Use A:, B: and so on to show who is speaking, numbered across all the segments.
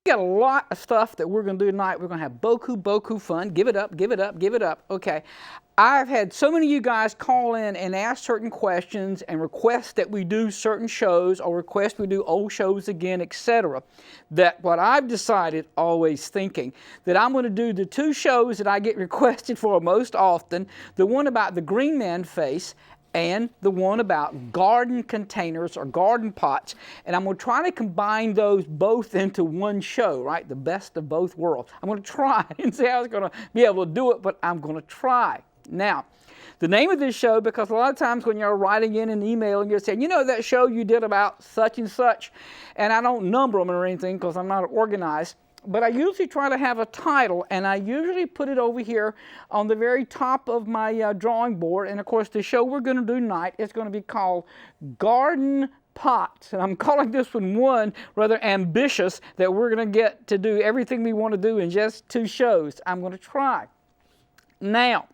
A: We got a lot of stuff that we're going to do tonight. We're going to have boku fun. Give it up, give it up, give it up. Okay. I've had so many of you guys call in and ask certain questions and request that we do certain shows or request we do old shows again, etc. That what I've decided, always thinking, that I'm going to do the two shows that I get requested for most often, the one about the green man face and the one about garden containers or garden pots. And I'm going to try to combine those both into one show, right? The best of both worlds. I'm going to try and see how I was going to be able to do it, but I'm going to try. Now, the name of this show, because a lot of times when you're writing in an email and you're saying, you know that show you did about such and such, and I don't number them or anything because I'm not organized, but I usually try to have a title, and I usually put it over here on the very top of my drawing board. And of course, the show we're going to do tonight is going to be called Garden Pots. And I'm calling this one rather ambitious, that we're going to get to do everything we want to do in just two shows. I'm going to try. Now,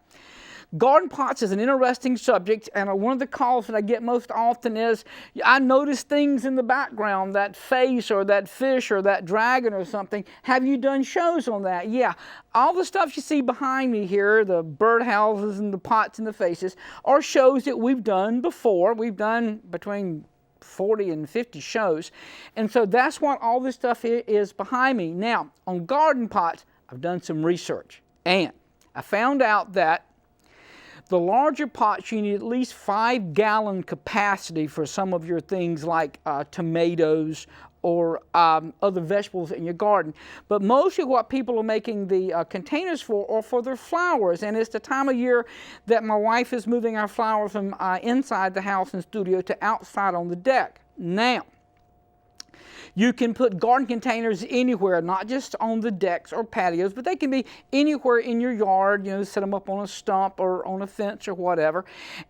A: garden pots is an interesting subject, and one of the calls that I get most often is, I notice things in the background, that face or that fish or that dragon or something. Have you done shows on that? Yeah. All the stuff you see behind me here, the birdhouses and the pots and the faces, are shows that we've done before. We've done between 40 and 50 shows, and so that's what all this stuff is behind me. Now, on garden pots, I've done some research, and I found out that the larger pots, you need at least 5-gallon capacity for some of your things like tomatoes or other vegetables in your garden. But mostly what people are making the containers for are for their flowers. And it's the time of year that my wife is moving our flowers from inside the house and studio to outside on the deck. Now, you can put garden containers anywhere, not just on the decks or patios, but they can be anywhere in your yard. You know, set them up on a stump or on a fence or whatever.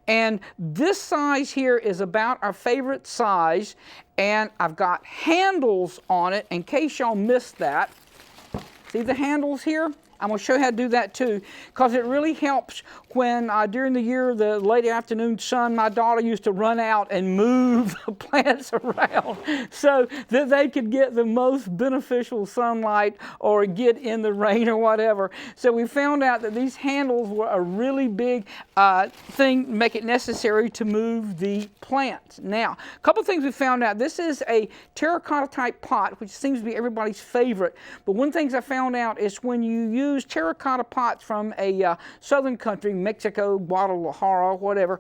A: And this size here is about our favorite size, and I've got handles on it in case y'all missed that. See the handles here? I'm going to show you how to do that too, because it really helps when during the year, the late afternoon sun, my daughter used to run out and move the plants around so that they could get the most beneficial sunlight or get in the rain or whatever. So we found out that these handles were a really big thing, make it necessary to move the plants. Now, a couple things we found out. This is a terracotta type pot, which seems to be everybody's favorite. But one of the things I found out is when you use terracotta pots from a southern country, Mexico, Guadalajara, whatever,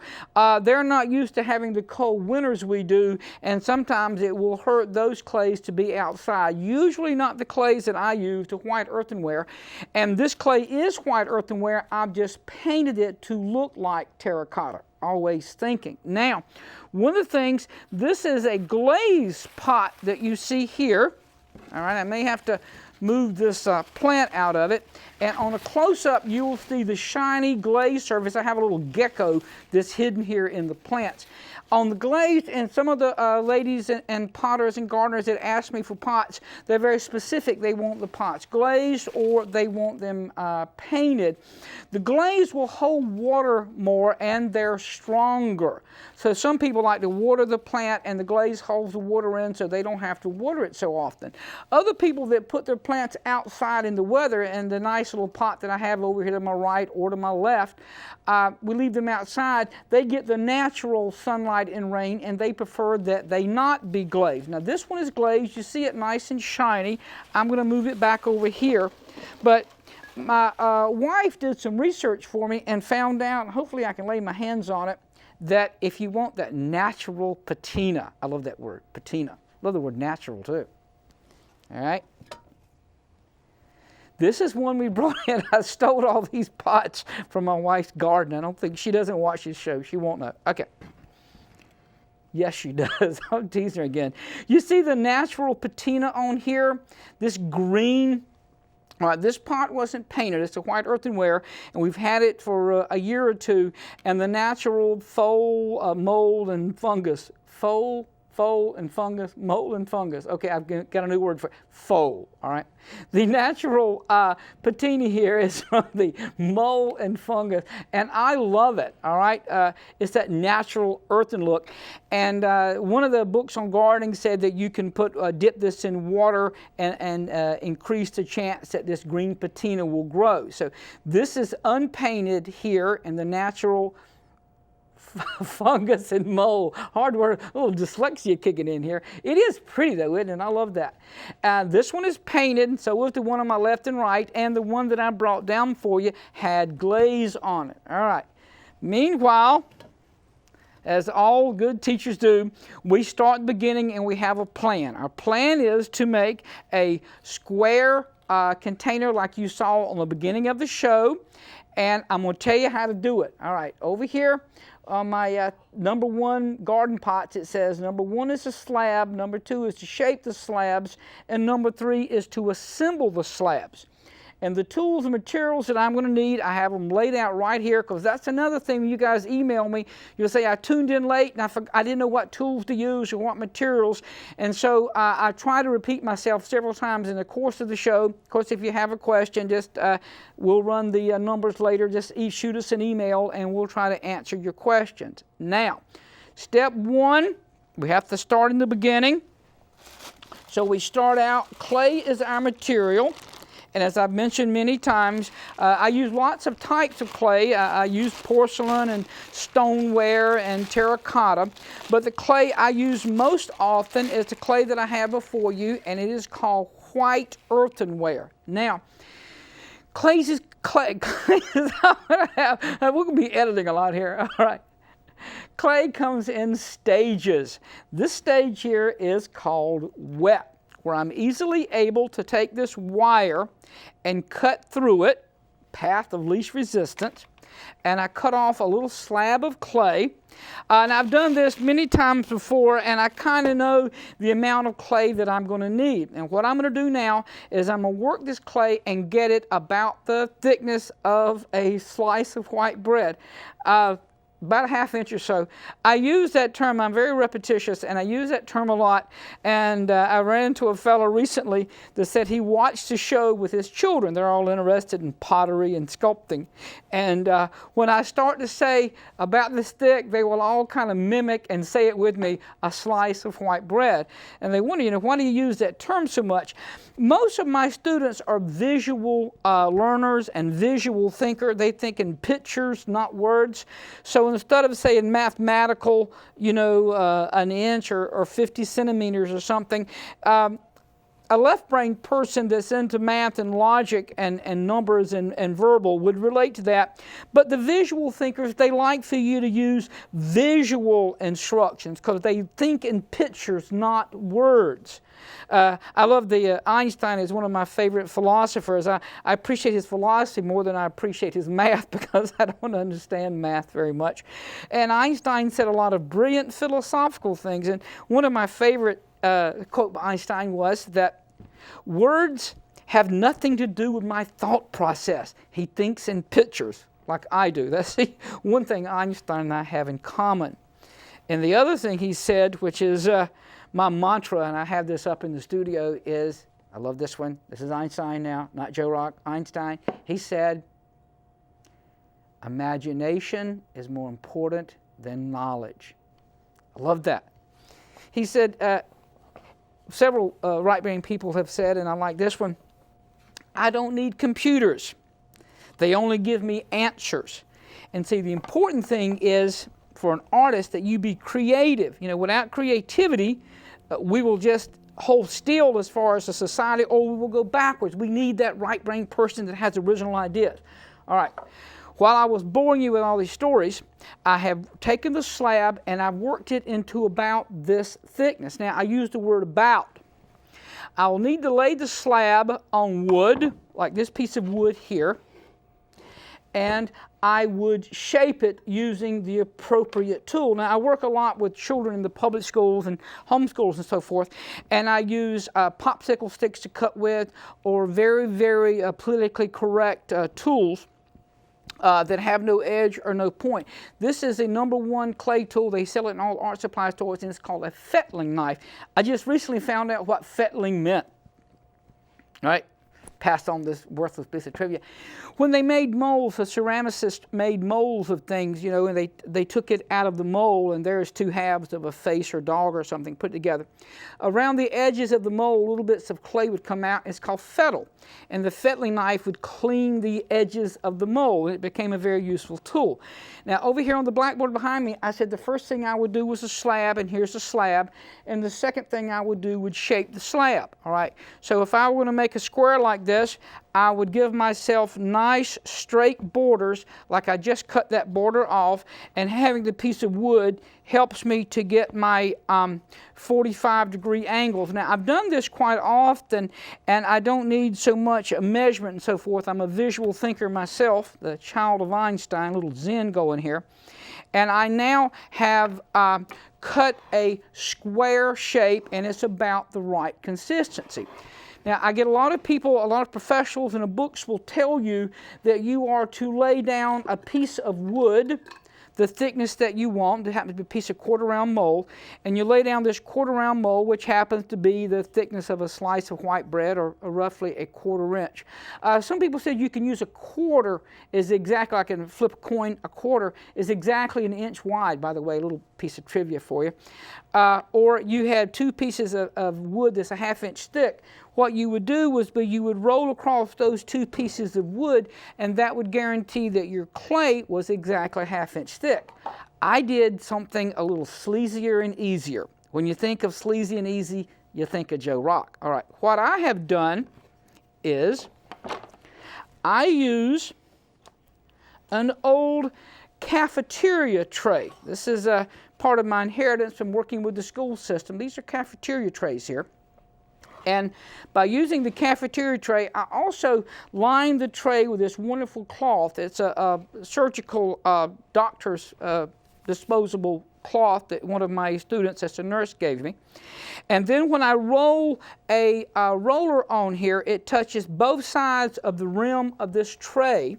A: they're not used to having the cold winters we do, and sometimes it will hurt those clays to be outside. Usually not the clays that I use, the white earthenware. And this clay is white earthenware. I've just painted it to look like terracotta. Always thinking. Now, one of the things, this is a glaze pot that you see here. All right, I may have to move this plant out of it, and on a close-up you will see the shiny glaze surface. I have a little gecko that's hidden here in the plants. On the glaze, and some of the ladies and potters and gardeners that ask me for pots, they're very specific. They want the pots glazed or they want them painted. The glaze will hold water more and they're stronger. So some people like to water the plant and the glaze holds the water in so they don't have to water it so often. Other people that put their plants outside in the weather, and the nice little pot that I have over here to my right or to my left, we leave them outside. They get the natural sunlight and rain, and they prefer that they not be glazed. Now this one is glazed. You see it nice and shiny. I'm going to move it back over here. But my wife did some research for me and found out, hopefully I can lay my hands on it, that if you want that natural patina, I love that word, patina. Love the word natural too. All right. This is one we brought in. I stole all these pots from my wife's garden. I don't think, she doesn't watch this show. She won't know. Okay. Yes, she does. I'll tease her again. You see the natural patina on here? This green. All right, this pot wasn't painted. It's a white earthenware, and we've had it for a year or two. And the natural faux mold and fungus. Faux foal and fungus, mold and fungus. Okay, I've got a new word for it, foal, all right? The natural patina here is from the mold and fungus, and I love it, all right? It's that natural earthen look. And one of the books on gardening said that you can dip this in water and increase the chance that this green patina will grow. So this is unpainted here in the natural fungus and mold. Hard word, a little dyslexia kicking in here. It is pretty though, isn't it? I love that. This one is painted, so with the one on my left and right, and the one that I brought down for you had glaze on it. All right. Meanwhile, as all good teachers do, we start at the beginning and we have a plan. Our plan is to make a square container like you saw on the beginning of the show, and I'm going to tell you how to do it. All right, over here on my number 1 garden pots, it says number 1 is a slab, number 2 is to shape the slabs, and number 3 is to assemble the slabs. And the tools and materials that I'm going to need, I have them laid out right here, because that's another thing when you guys email me. You'll say, I tuned in late and I didn't know what tools to use or what materials. And so I try to repeat myself several times in the course of the show. Of course, if you have a question, just we'll run the numbers later. Just shoot us an email and we'll try to answer your questions. Now, step 1, we have to start in the beginning. So we start out, clay is our material. And as I've mentioned many times, I use lots of types of clay. I use porcelain and stoneware and terracotta. But the clay I use most often is the clay that I have before you, and it is called white earthenware. Now, clay is we're going to be editing a lot here. All right. Clay comes in stages. This stage here is called wet, where I'm easily able to take this wire and cut through it, path of least resistance, and I cut off a little slab of clay. And I've done this many times before, and I kind of know the amount of clay that I'm going to need. And what I'm going to do now is I'm going to work this clay and get it about the thickness of a slice of white bread. About a ½ inch or so. I use that term, I'm very repetitious, and I use that term a lot. And I ran into a fellow recently that said he watched the show with his children. They're all interested in pottery and sculpting. And when I start to say about this thick, they will all kind of mimic and say it with me, a slice of white bread. And they wonder, why do you use that term so much? Most of my students are visual learners and visual thinker. They think in pictures, not words. So instead of saying mathematical, an inch or 50 centimeters or something, a left-brained person that's into math and logic and numbers and verbal would relate to that. But the visual thinkers, they like for you to use visual instructions because they think in pictures, not words. I love Einstein is one of my favorite philosophers. I appreciate his philosophy more than I appreciate his math because I don't understand math very much. And Einstein said a lot of brilliant philosophical things. And one of my favorite quote by Einstein was that words have nothing to do with my thought process. He thinks in pictures like I do. That's the one thing Einstein and I have in common. And the other thing he said, which is my mantra, and I have this up in the studio, is, I love this one. This is Einstein now, not Joe Rock, Einstein. He said, imagination is more important than knowledge. I love that. He said, several right-brain people have said, and I like this one, I don't need computers. They only give me answers. And see, the important thing is for an artist that you be creative. Without creativity, we will just hold still as far as a society, or we will go backwards. We need that right-brain person that has original ideas. All right. While I was boring you with all these stories, I have taken the slab and I've worked it into about this thickness. Now, I use the word about. I will need to lay the slab on wood, like this piece of wood here, and I would shape it using the appropriate tool. Now, I work a lot with children in the public schools and homeschools and so forth, and I use popsicle sticks to cut with, or very, very politically correct tools. that have no edge or no point. This is a #1 clay tool. They sell it in all art supply stores, and it's called a fettling knife. I just recently found out what fettling meant. All right, passed on this worthless piece of trivia. When they made molds, the ceramicist made molds of things, you know, and they took it out of the mold, and there's 2 halves of a face or dog or something put together. Around the edges of the mold, little bits of clay would come out. It's called fettle, and the fettling knife would clean the edges of the mold, and it became a very useful tool. Now, over here on the blackboard behind me, I said the first thing I would do was a slab, and here's the slab, and the second thing I would do would shape the slab, all right? So if I were going to make a square like this, I would give myself nice straight borders, like I just cut that border off, and having the piece of wood helps me to get my 45-degree angles. Now, I've done this quite often, and I don't need so much a measurement and so forth. I'm a visual thinker myself, the child of Einstein, little Zen going here. And I now have cut a square shape, and it's about the right consistency. Now, I get a lot of people, a lot of professionals in the books will tell you that you are to lay down a piece of wood, the thickness that you want. It happens to be a piece of quarter-round mold, and you lay down this quarter-round mold, which happens to be the thickness of a slice of white bread, or roughly a 1/4 inch. Some people said you can use a quarter is exactly, like in flip a coin, a quarter is exactly 1 inch wide, by the way, a little piece of trivia for you. Or you had 2 pieces of wood that's a 1/2 inch thick. What you would do was you would roll across those 2 pieces of wood, and that would guarantee that your clay was exactly 1/2 inch thick. I did something a little sleazier and easier. When you think of sleazy and easy, you think of Joe Rock. All right, what I have done is I use an old cafeteria tray. This is a part of my inheritance from working with the school system. These are cafeteria trays here. And by using the cafeteria tray, I also lined the tray with this wonderful cloth. It's a surgical doctor's disposable cloth that one of my students as a nurse gave me. And then when I roll a roller on here, it touches both sides of the rim of this tray,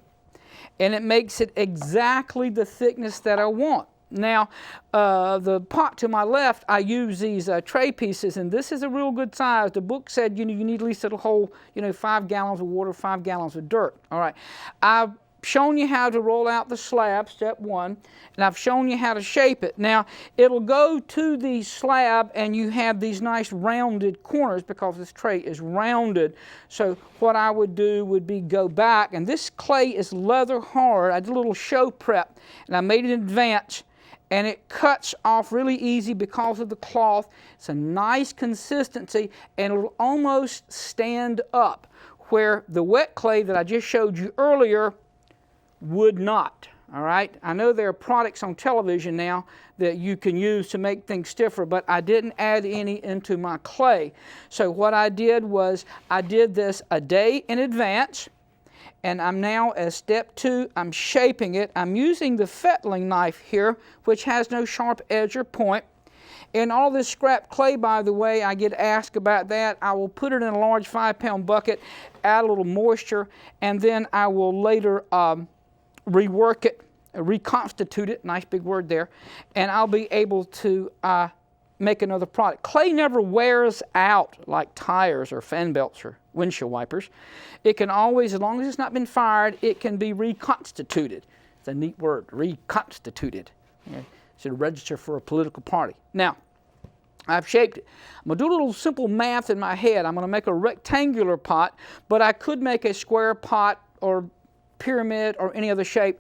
A: and it makes it exactly the thickness that I want. Now, the pot to my left, I use these tray pieces, and this is a real good size. The book said you need at least it'll hold 5 gallons of water, 5 gallons of dirt. All right, I've shown you how to roll out the slab, step 1, and I've shown you how to shape it. Now, it'll go to the slab, and you have these nice rounded corners because this tray is rounded. So what I would do would be go back, and this clay is leather hard. I did a little show prep, and I made it in advance. And it cuts off really easy because of the cloth. It's a nice consistency, and it'll almost stand up, where the wet clay that I just showed you earlier would not. All right, I know there are products on television now that you can use to make things stiffer, but I didn't add any into my clay. So what I did was I did this a day in advance. And I'm now at step 2, I'm shaping it. I'm using the fettling knife here, which has no sharp edge or point. And all this scrap clay, by the way, I get asked about that. I will put it in a large 5-pound bucket, add a little moisture, and then I will later rework it, reconstitute it, nice big word there, and I'll be able to make another product. Clay never wears out like tires or fan belts or windshield wipers. It can always, as long as it's not been fired, it can be reconstituted. It's a neat word, reconstituted. Okay. Should register for a political party. Now, I've shaped it. I'm going to do a little simple math in my head. I'm going to make a rectangular pot, but I could make a square pot or pyramid or any other shape.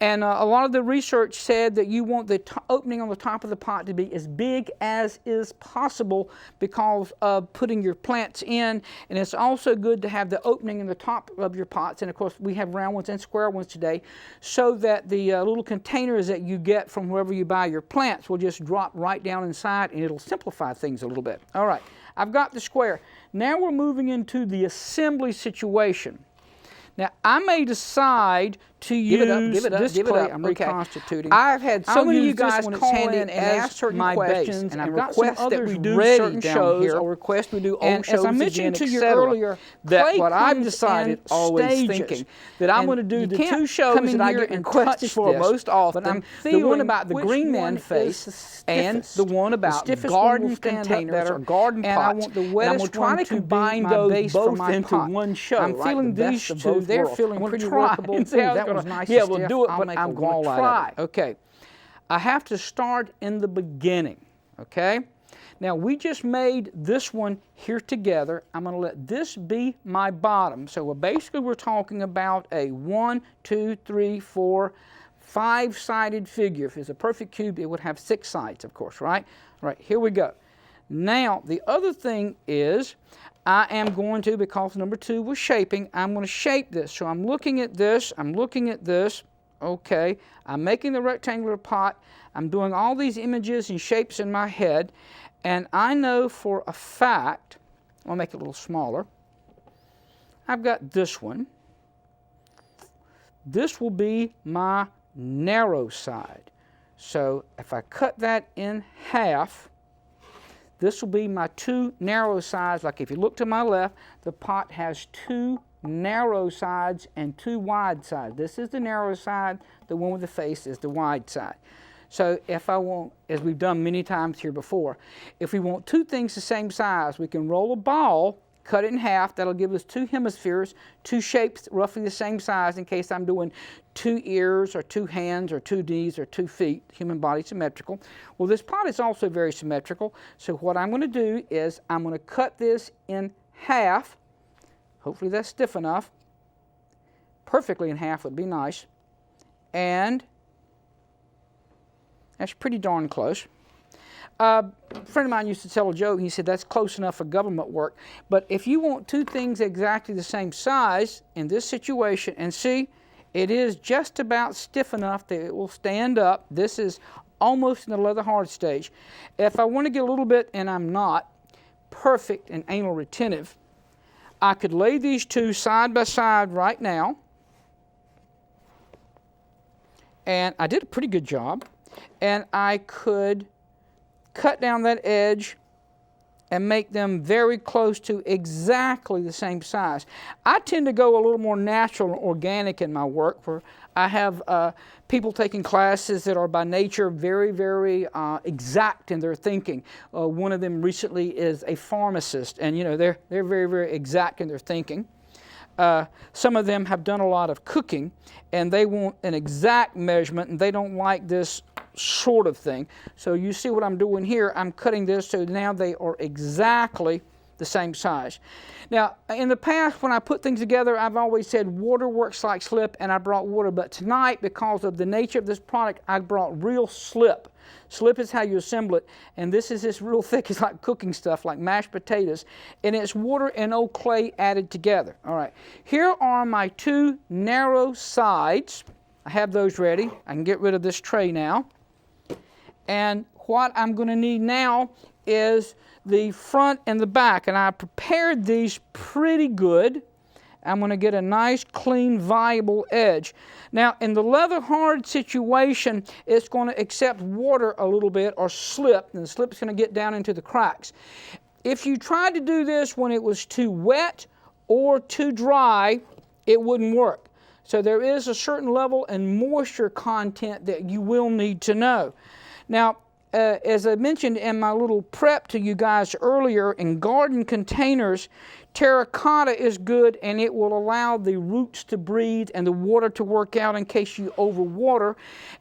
A: And a lot of the research said that you want the opening on the top of the pot to be as big as is possible because of putting your plants in. And it's also good to have the opening in the top of your pots. And of course, we have round ones and square ones today, so that the little containers that you get from wherever you buy your plants will just drop right down inside, and it'll simplify things a little bit. All right, I've got the square. Now we're moving into the assembly situation. Now, I may decide to use this clay. I'm reconstituting. I've had so many of you guys call in and ask certain questions, and I've request that we do certain shows, or request we do old shows. As I mentioned to you earlier, that what I've decided, always thinking that I'm going to do the two shows that I get requested for most often. I'm the one about the green man face and the one about garden containers or garden pots. And I want the wettest one to combine those both into one show. I'm feeling these two. They're feeling pretty workable. That was nice. Yeah, we'll do it, but I'm going to try. Okay. I have to start in the beginning. Okay. Now we just made this one here together. I'm going to let this be my bottom. So basically we're talking about a 1, 2, 3, 4, 5-sided figure. If it's a perfect cube, it would have 6 sides, of course, right? Right, here we go. Now the other thing is I am going to, because number 2 was shaping, I'm going to shape this. So I'm looking at this, I'm looking at this. Okay, I'm making the rectangular pot. I'm doing all these images and shapes in my head. And I know for a fact, I'll make it a little smaller, I've got this one. This will be my narrow side. So if I cut that in half, this will be my 2 narrow sides. Like if you look to my left, the pot has 2 narrow sides and 2 wide sides. This is the narrow side, the one with the face is the wide side. So if I want, as we've done many times here before, if we want 2 things the same size, we can roll a ball, cut it in half. That'll give us 2 hemispheres, 2 shapes roughly the same size in case I'm doing 2 ears or 2 hands or 2 knees or 2 feet, human body symmetrical. Well, this pot is also very symmetrical. So what I'm going to do is I'm going to cut this in half. Hopefully that's stiff enough. Perfectly in half would be nice. And that's pretty darn close. A friend of mine used to tell a joke. He said that's close enough for government work. But if you want 2 things exactly the same size in this situation, and see, it is just about stiff enough that it will stand up. This is almost in the leather hard stage. If I want to get a little bit, and I'm not perfect and anal retentive, I could lay these 2 side by side right now. And I did a pretty good job. And I could cut down that edge and make them very close to exactly the same size. I tend to go a little more natural and organic in my work, where I have people taking classes that are by nature very, very exact in their thinking. One of them recently is a pharmacist, and you know they're very, very exact in their thinking. Some of them have done a lot of cooking, and they want an exact measurement, and they don't like this sort of thing. So you see what I'm doing here. I'm cutting this so now they are exactly the same size. Now, in the past, when I put things together, I've always said water works like slip, and I brought water. But tonight, because of the nature of this product, I brought real slip. Slip is how you assemble it, and this is this real thick. It's like cooking stuff, like mashed potatoes, and it's water and old clay added together. All right, here are my 2 narrow sides. I have those ready. I can get rid of this tray now. And what I'm going to need now is the front and the back, and I prepared these pretty good. I'm going to get a nice, clean, viable edge. Now, in the leather hard situation, it's going to accept water a little bit or slip, and the slip's going to get down into the cracks. If you tried to do this when it was too wet or too dry, it wouldn't work. So there is a certain level and moisture content that you will need to know. Now, as I mentioned in my little prep to you guys earlier, in garden containers, terracotta is good, and it will allow the roots to breathe and the water to work out in case you overwater.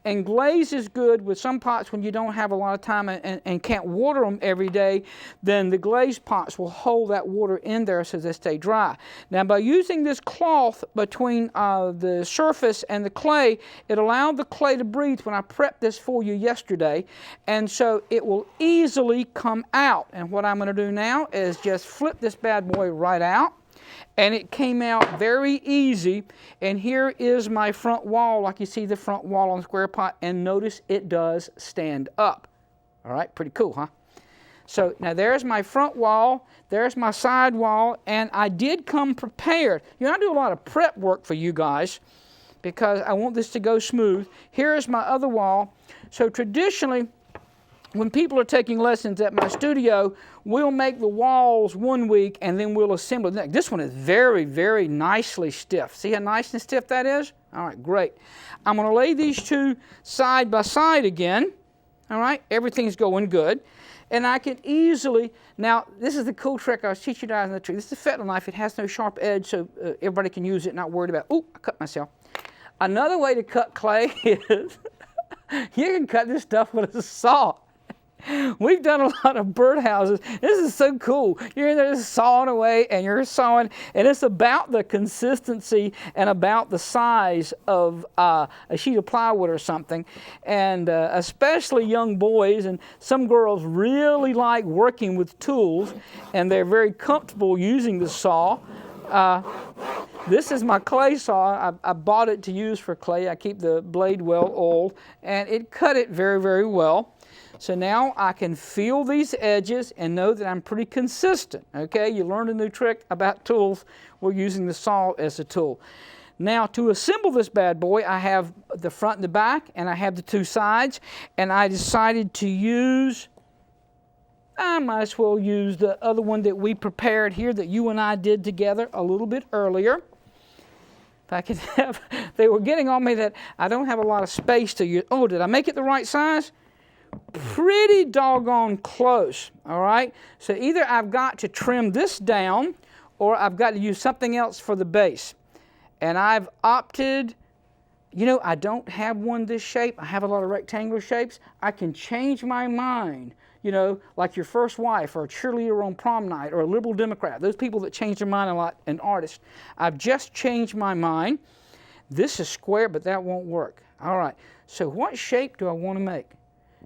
A: And glaze is good with some pots when you don't have a lot of time and can't water them every day. Then the glaze pots will hold that water in there so they stay dry. Now, by using this cloth between the surface and the clay, it allowed the clay to breathe when I prepped this for you yesterday, and so it will easily come out. And what I'm going to do now is just flip this bad boy right out, and it came out very easy. And here is my front wall, like you see the front wall on the square pot, and notice it does stand up. All right, pretty cool, huh? So now there's my front wall, there's my side wall, and I did come prepared. You know, I do a lot of prep work for you guys, because I want this to go smooth. Here is my other wall. So traditionally, when people are taking lessons at my studio, we'll make the walls one week and then we'll assemble the next. This one is very, very nicely stiff. See how nice and stiff that is? All right, great. I'm going to lay these two side by side again. All right, everything's going good. And I can easily, now this is the cool trick I was teaching you guys in the tree. This is a fettle knife. It has no sharp edge, so everybody can use it, not worried about, oh, I cut myself. Another way to cut clay is you can cut this stuff with a saw. We've done a lot of birdhouses. This is so cool. You're in there just sawing away and you're sawing, and it's about the consistency and about the size of a sheet of plywood or something. And especially young boys and some girls really like working with tools, and they're very comfortable using the saw. This is my clay saw. I bought it to use for clay. I keep the blade well oiled, and it cut it very, very well. So now I can feel these edges and know that I'm pretty consistent, okay? You learned a new trick about tools. We're using the saw as a tool. Now to assemble this bad boy, I have the front and the back, and I have the two sides, and I decided to use, I might as well use the other one that we prepared here that you and I did together a little bit earlier. If I could have, they were getting on me that I don't have a lot of space to use. Oh, did I make it the right size? Pretty doggone close, all right? So either I've got to trim this down or I've got to use something else for the base. And I've opted, you know, I don't have one this shape. I have a lot of rectangular shapes. I can change my mind, you know, like your first wife or a cheerleader on prom night or a liberal Democrat. Those people that change their mind a lot, an artist. I've just changed my mind. This is square, but that won't work. All right, so what shape do I want to make?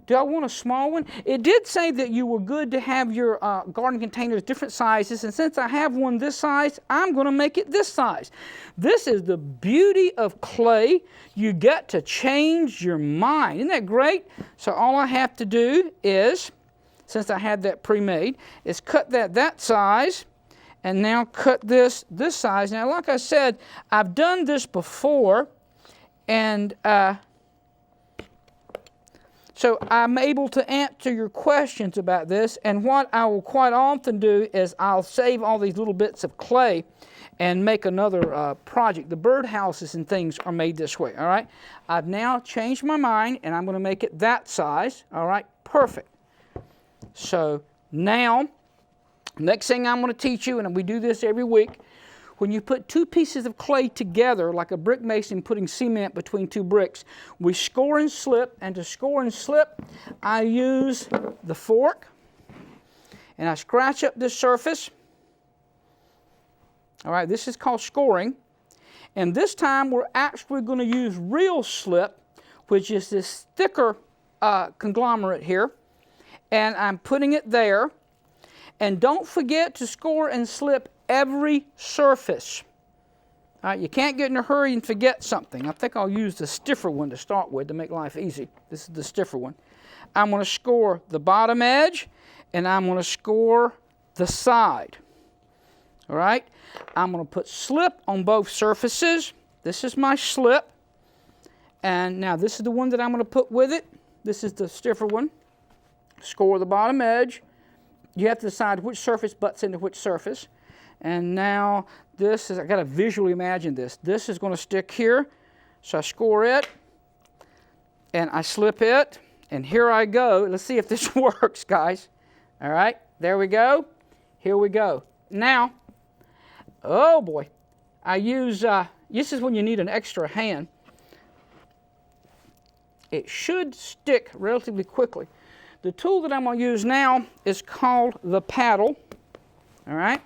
A: Do I want a small one? It did say that you were good to have your garden containers different sizes, and since I have one this size, I'm going to make it this size. This is the beauty of clay. You get to change your mind. Isn't that great? So all I have to do is, since I had that pre-made, is cut that size, and now cut this size. Now, like I said, I've done this before, and so I'm able to answer your questions about this, and what I will quite often do is I'll save all these little bits of clay and make another project. The birdhouses and things are made this way, all right? I've now changed my mind, and I'm going to make it that size, all right? Perfect. So now, next thing I'm going to teach you, and we do this every week, when you put two pieces of clay together, like a brick mason putting cement between two bricks, we score and slip, and to score and slip, I use the fork, and I scratch up this surface. All right, this is called scoring, and this time we're actually going to use real slip, which is this thicker conglomerate here, and I'm putting it there, and don't forget to score and slip every surface. All right, you can't get in a hurry and forget something. I think I'll use the stiffer one to start with to make life easy. This is the stiffer one. I'm going to score the bottom edge, and I'm going to score the side. All right, I'm going to put slip on both surfaces. This is my slip, and now this is the one that I'm going to put with it. This is the stiffer one. Score the bottom edge. You have to decide which surface butts into which surface. And now this is, I got to visually imagine this. This is going to stick here. So I score it, and I slip it, and here I go. Let's see if this works, guys. All right, there we go. Here we go. Now, oh boy, I use, this is when you need an extra hand. It should stick relatively quickly. The tool that I'm going to use now is called the paddle. All right.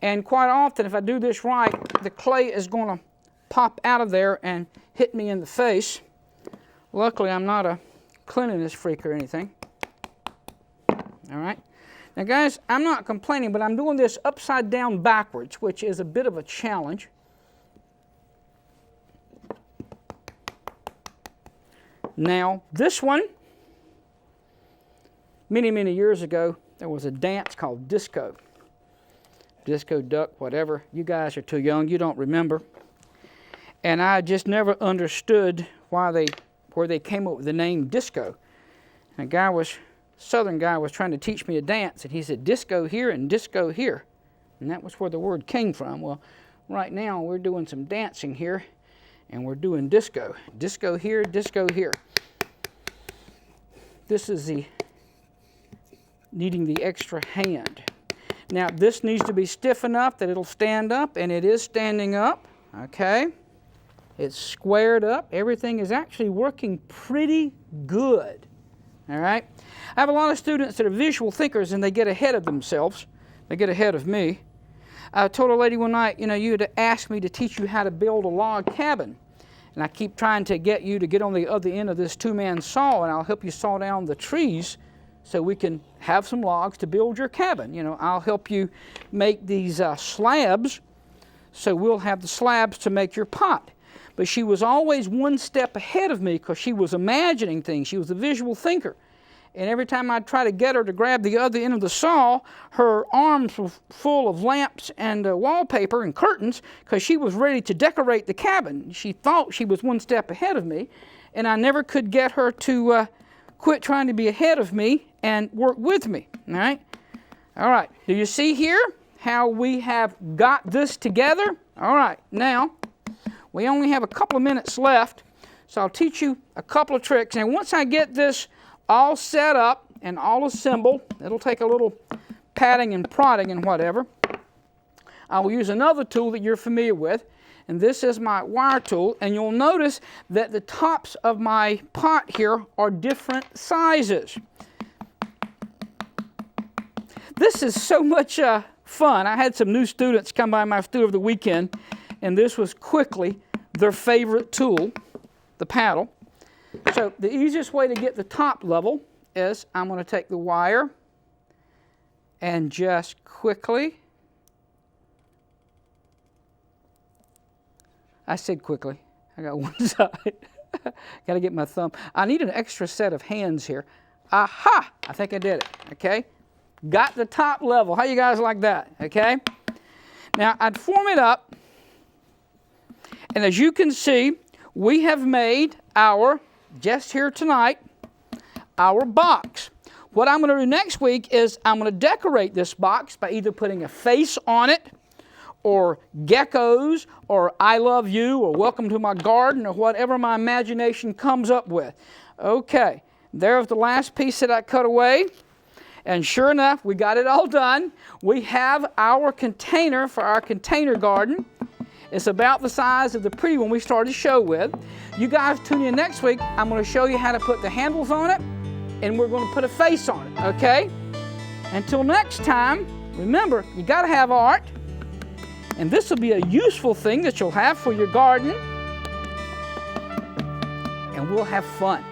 A: And quite often, if I do this right, the clay is going to pop out of there and hit me in the face. Luckily, I'm not a cleanliness freak or anything. All right. Now, guys, I'm not complaining, but I'm doing this upside down backwards, which is a bit of a challenge. Now, this one, many, many years ago, there was a dance called disco. disco duck, whatever. You guys are too young, you don't remember. And I just never understood where they came up with the name disco. And Southern guy was trying to teach me a dance, and he said disco here and disco here. And that was where the word came from. Well, right now we're doing some dancing here, and we're doing disco. Disco here, disco here. This is needing the extra hand. Now this needs to be stiff enough that it'll stand up, and it is standing up, okay? It's squared up. Everything is actually working pretty good, all right? I have a lot of students that are visual thinkers, and they get ahead of themselves. They get ahead of me. I told a lady one night, you had asked me to teach you how to build a log cabin. And I keep trying to get you to get on the other end of this two-man saw, and I'll help you saw down the trees so we can have some logs to build your cabin. I'll help you make these slabs, so we'll have the slabs to make your pot. But she was always one step ahead of me because she was imagining things. She was a visual thinker. And every time I'd try to get her to grab the other end of the saw, her arms were full of lamps and wallpaper and curtains because she was ready to decorate the cabin. She thought she was one step ahead of me, and I never could get her to quit trying to be ahead of me and work with me, all right? All right, do you see here how we have got this together? All right, now, we only have a couple of minutes left, so I'll teach you a couple of tricks. And once I get this all set up and all assembled, it'll take a little patting and prodding and whatever. I will use another tool that you're familiar with, and this is my wire tool, and you'll notice that the tops of my pot here are different sizes. This is so much fun. I had some new students come by my studio over the weekend, and this was quickly their favorite tool, the paddle. So the easiest way to get the top level is I'm going to take the wire and just quickly, I said quickly, I got one side, got to get my thumb. I need an extra set of hands here. Aha, I think I did it, okay? Got the top level. How you guys like that, okay? Now I'd form it up, and as you can see, we have made our, just here tonight, our box. What I'm going to do next week is I'm going to decorate this box by either putting a face on it, or geckos, or I love you, or welcome to my garden, or whatever my imagination comes up with. Okay, there's the last piece that I cut away. And sure enough, we got it all done. We have our container for our container garden. It's about the size of the pretty one we started the show with. You guys tune in next week. I'm going to show you how to put the handles on it, and we're going to put a face on it, okay? Until next time, remember, you got to have art, and this will be a useful thing that you'll have for your garden, and we'll have fun.